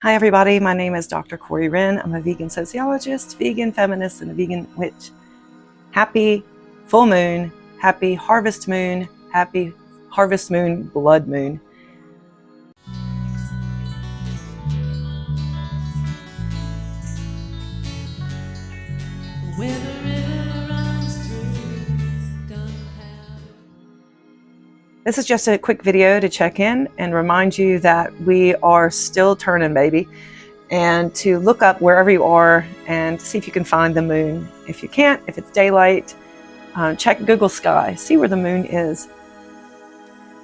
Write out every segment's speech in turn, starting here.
Hi everybody, my name is Dr. Corey Wren. I'm a vegan sociologist, vegan feminist, and a vegan witch. Happy full moon, happy harvest moon, blood moon. This is just a quick video to check in and remind you that we are still turning, baby, and to look up wherever you are and see if you can find the moon. If you can't, if it's daylight, check Google Sky, see where the moon is.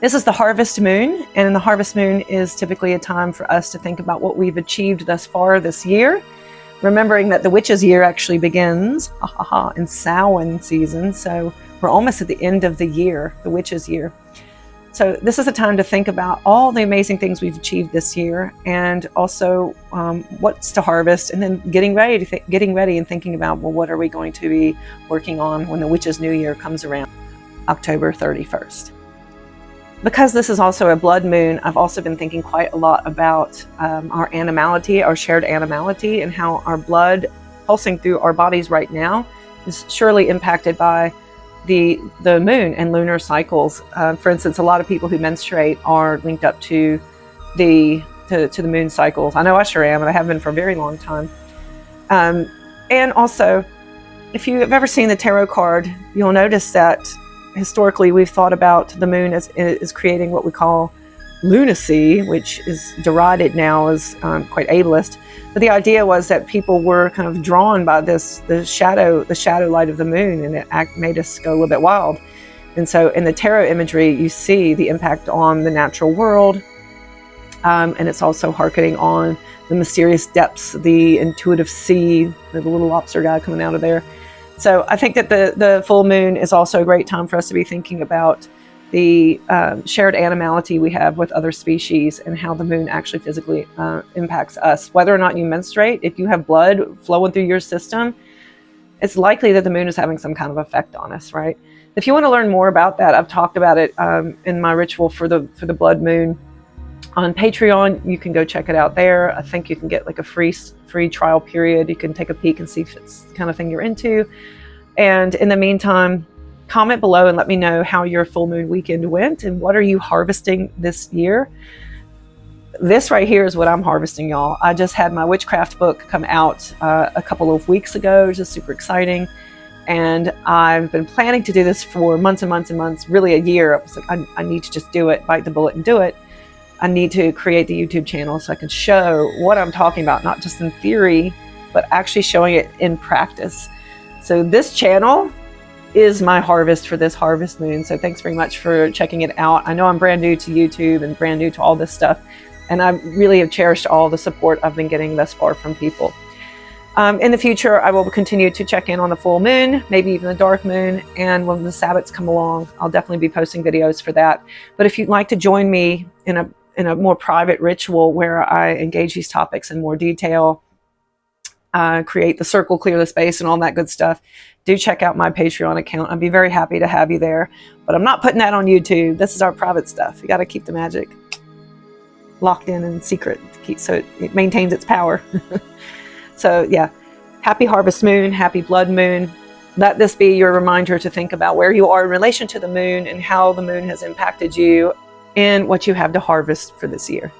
This is the harvest moon, and the harvest moon is typically a time for us to think about what we've achieved thus far this year, remembering that the witch's year actually begins in Samhain season, so we're almost at the end of the year, the witch's year. So this is a time to think about all the amazing things we've achieved this year, and also what's to harvest, and then getting ready and thinking about, well, what are we going to be working on when the witch's new year comes around, October 31st. Because this is also a blood moon, I've also been thinking quite a lot about our animality, our shared animality, and how our blood pulsing through our bodies right now is surely impacted by the moon and lunar cycles. For instance, a lot of people who menstruate are linked up to the moon cycles. I know I sure am, and I have been for a very long time. And also, if you have ever seen the tarot card, you'll notice that historically we've thought about the moon as creating what we call lunacy, which is derided now as quite ableist. But the idea was that people were kind of drawn by the shadow light of the moon, and it made us go a little bit wild. And so in the tarot imagery, you see the impact on the natural world, and it's also harkening on the mysterious depths, the intuitive sea, the little lobster guy coming out of there. So I think that the full moon is also a great time for us to be thinking about the shared animality we have with other species, and how the moon actually physically impacts us. Whether or not you menstruate, if you have blood flowing through your system, it's likely that the moon is having some kind of effect on us, right? If you want to learn more about that, I've talked about it in my ritual for the blood moon on Patreon. You can go check it out there. I think you can get like a free trial period. You can take a peek and see if it's the kind of thing you're into. And in the meantime, comment below and let me know how your full moon weekend went, and what are you harvesting this year. This right here is what I'm harvesting, y'all. I just had my witchcraft book come out a couple of weeks ago, just super exciting. And I've been planning to do this for months and months and months, really a year. I was like, I need to just do it, bite the bullet and do it. I need to create the YouTube channel so I can show what I'm talking about, not just in theory, but actually showing it in practice. So this channel is my harvest for this harvest moon. So thanks very much for checking it out. I know I'm brand new to YouTube and brand new to all this stuff, and I really have cherished all the support I've been getting thus far from people. In the future, I will continue to check in on the full moon, maybe even the dark moon, and when the Sabbats come along, I'll definitely be posting videos for that. But if you'd like to join me in a more private ritual where I engage these topics in more detail, create the circle, clear the space, and all that good stuff, do check out my Patreon account. I'd be very happy to have you there, but I'm not putting that on YouTube. This is our private stuff. You got to keep the magic locked in and secret so it maintains its power. So yeah, happy harvest moon, happy blood moon. Let this be your reminder to think about where you are in relation to the moon, and how the moon has impacted you and what you have to harvest for this year.